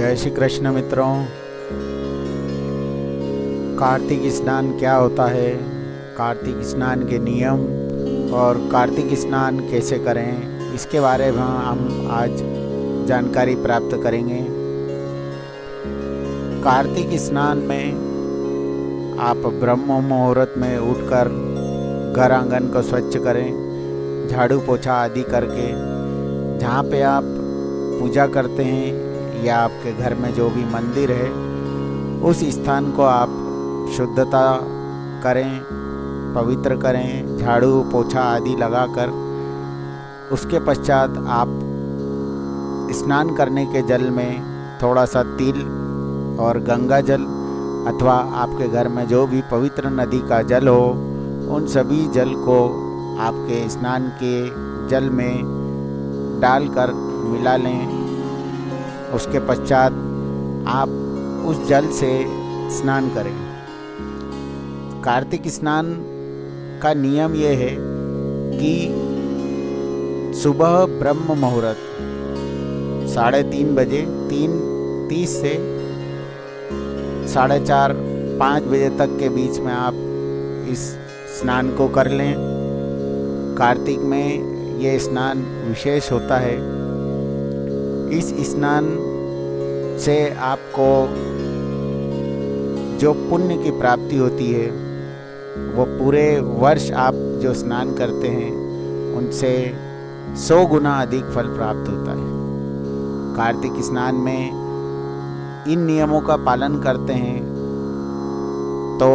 जय श्री कृष्ण मित्रों। कार्तिक स्नान क्या होता है, कार्तिक स्नान के नियम और कार्तिक स्नान कैसे करें, इसके बारे में हम आज जानकारी प्राप्त करेंगे। कार्तिक स्नान में आप ब्रह्म मुहूर्त में उठकर घर आंगन को स्वच्छ करें, झाड़ू पोछा आदि करके। जहाँ पे आप पूजा करते हैं या आपके घर में जो भी मंदिर है उस स्थान को आप शुद्धता करें, पवित्र करें, झाड़ू पोछा आदि लगाकर। उसके पश्चात आप स्नान करने के जल में थोड़ा सा तिल और गंगा जल अथवा आपके घर में जो भी पवित्र नदी का जल हो उन सभी जल को आपके स्नान के जल में डालकर मिला लें। उसके पश्चात आप उस जल से स्नान करें। कार्तिक स्नान का नियम यह है कि सुबह ब्रह्म मुहूर्त 3:30 बजे 3:30 से 4:30-5 बजे तक के बीच में आप इस स्नान को कर लें। कार्तिक में ये स्नान विशेष होता है। इस स्नान से आपको जो पुण्य की प्राप्ति होती है वो पूरे वर्ष आप जो स्नान करते हैं उनसे 100 गुना अधिक फल प्राप्त होता है। कार्तिक स्नान में इन नियमों का पालन करते हैं तो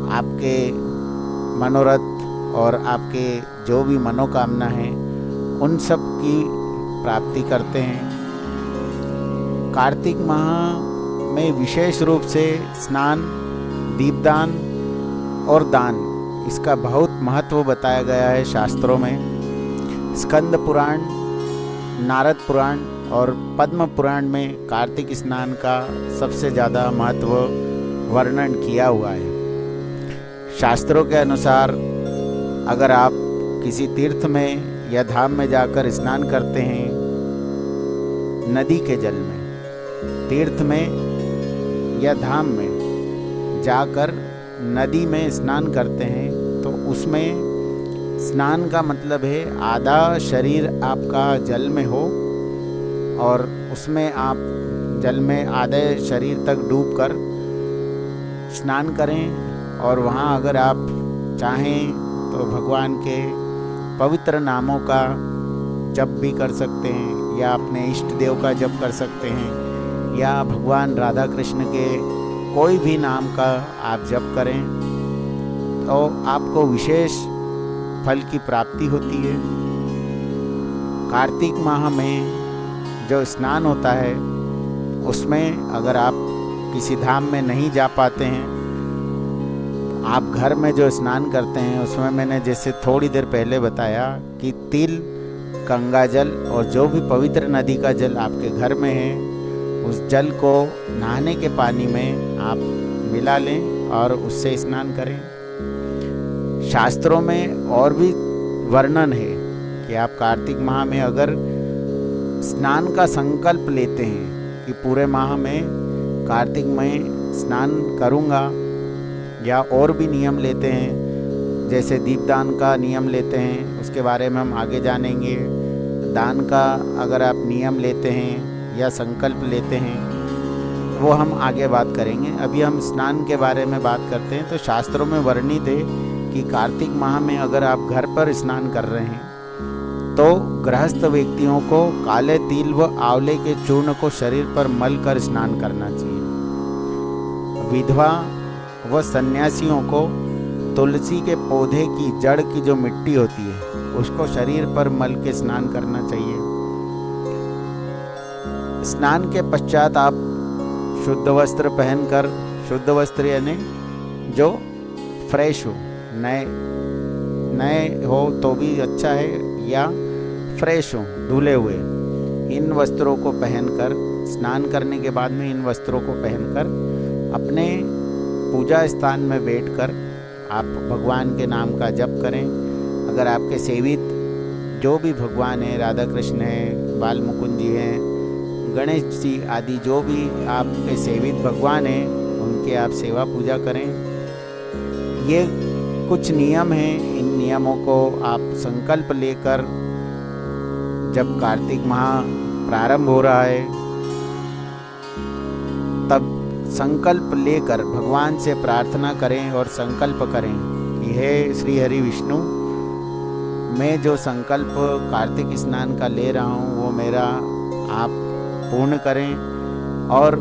आपके मनोरथ और आपके जो भी मनोकामना है उन सब की प्राप्ति करते हैं। कार्तिक माह में विशेष रूप से स्नान, दीपदान और दान इसका बहुत महत्व बताया गया है शास्त्रों में। स्कंद पुराण, नारद पुराण और पद्म पुराण में कार्तिक स्नान का सबसे ज़्यादा महत्व वर्णन किया हुआ है। शास्त्रों के अनुसार अगर आप किसी तीर्थ में या धाम में जाकर स्नान करते हैं नदी के जल में, तीर्थ में या धाम में जाकर नदी में स्नान करते हैं तो उसमें स्नान का मतलब है आधा शरीर आपका जल में हो और उसमें आप जल में आधे शरीर तक डूबकर स्नान करें। और वहाँ अगर आप चाहें तो भगवान के पवित्र नामों का जप भी कर सकते हैं या अपने इष्ट देव का जप कर सकते हैं या भगवान राधा कृष्ण के कोई भी नाम का आप जप करें तो आपको विशेष फल की प्राप्ति होती है। कार्तिक माह में जो स्नान होता है उसमें अगर आप किसी धाम में नहीं जा पाते हैं, आप घर में जो स्नान करते हैं उसमें मैंने जैसे थोड़ी देर पहले बताया कि तिल, गंगा जल और जो भी पवित्र नदी का जल आपके घर में है उस जल को नहाने के पानी में आप मिला लें और उससे स्नान करें। शास्त्रों में और भी वर्णन है कि आप कार्तिक माह में अगर स्नान का संकल्प लेते हैं कि पूरे माह में कार्तिक में स्नान करूँगा, या और भी नियम लेते हैं जैसे दीपदान का नियम लेते हैं, उसके बारे में हम आगे जानेंगे। दान का अगर आप नियम लेते हैं या संकल्प लेते हैं वो हम आगे बात करेंगे। अभी हम स्नान के बारे में बात करते हैं। तो शास्त्रों में वर्णित है कि कार्तिक माह में अगर आप घर पर स्नान कर रहे हैं तो गृहस्थ व्यक्तियों को काले तिल व आंवले के चूर्ण को शरीर पर मल कर स्नान करना चाहिए। विधवा व सन्यासियों को तुलसी के पौधे की जड़ की जो मिट्टी होती है उसको शरीर पर मल के स्नान करना चाहिए। स्नान के पश्चात आप शुद्ध वस्त्र पहनकर, शुद्ध वस्त्र यानी जो फ्रेश हो, नए हो तो भी अच्छा है या फ्रेश हो, धुले हुए, इन वस्त्रों को पहनकर स्नान करने के बाद में इन वस्त्रों को पहनकर अपने पूजा स्थान में बैठकर आप भगवान के नाम का जप करें। अगर आपके सेवित जो भी भगवान हैं, राधा कृष्ण हैं, बाल मुकुंद जी हैं गणेश जी आदि जो भी आपके सेवित भगवान हैं उनके आप सेवा पूजा करें। ये कुछ नियम हैं, इन नियमों को आप संकल्प लेकर, जब कार्तिक माह प्रारंभ हो रहा है तब संकल्प लेकर भगवान से प्रार्थना करें और संकल्प करें कि हे श्री हरि विष्णु, मैं जो संकल्प कार्तिक स्नान का ले रहा हूँ वो मेरा आप पूर्ण करें और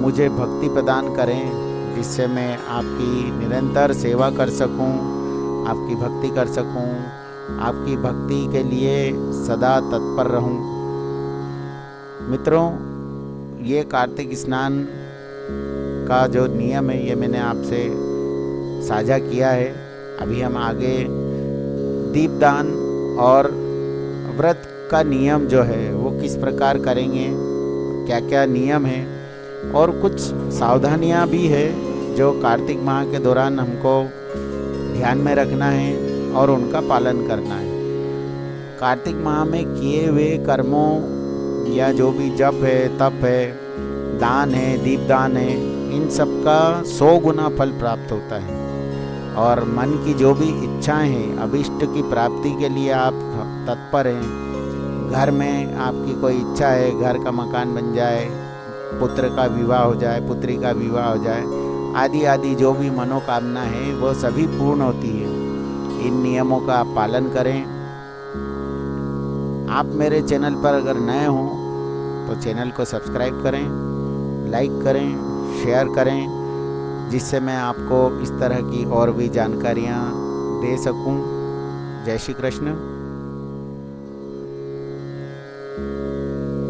मुझे भक्ति प्रदान करें, जिससे मैं आपकी निरंतर सेवा कर सकूं, आपकी भक्ति कर सकूं, आपकी भक्ति के लिए सदा तत्पर रहूं। मित्रों, ये कार्तिक स्नान का जो नियम है ये मैंने आपसे साझा किया है। अभी हम आगे दीपदान और व्रत का नियम जो है वो किस प्रकार करेंगे, क्या क्या नियम है और कुछ सावधानियां भी है जो कार्तिक माह के दौरान हमको ध्यान में रखना है और उनका पालन करना है। कार्तिक माह में किए हुए कर्मों या जो भी जप है, तप है, दान है, दीपदान है, इन सब का 100 गुना फल प्राप्त होता है। और मन की जो भी इच्छाएं हैं, अभिष्ट की प्राप्ति के लिए आप तत्पर हैं। घर में आपकी कोई इच्छा है, घर का मकान बन जाए, पुत्र का विवाह हो जाए, पुत्री का विवाह हो जाए, आदि आदि जो भी मनोकामना है वो सभी पूर्ण होती है। इन नियमों का आप पालन करें। आप मेरे चैनल पर अगर नए हों तो चैनल को सब्सक्राइब करें, लाइक करें, शेयर करें, जिससे मैं आपको इस तरह की और भी जानकारियाँ दे सकूं। जय श्री कृष्ण।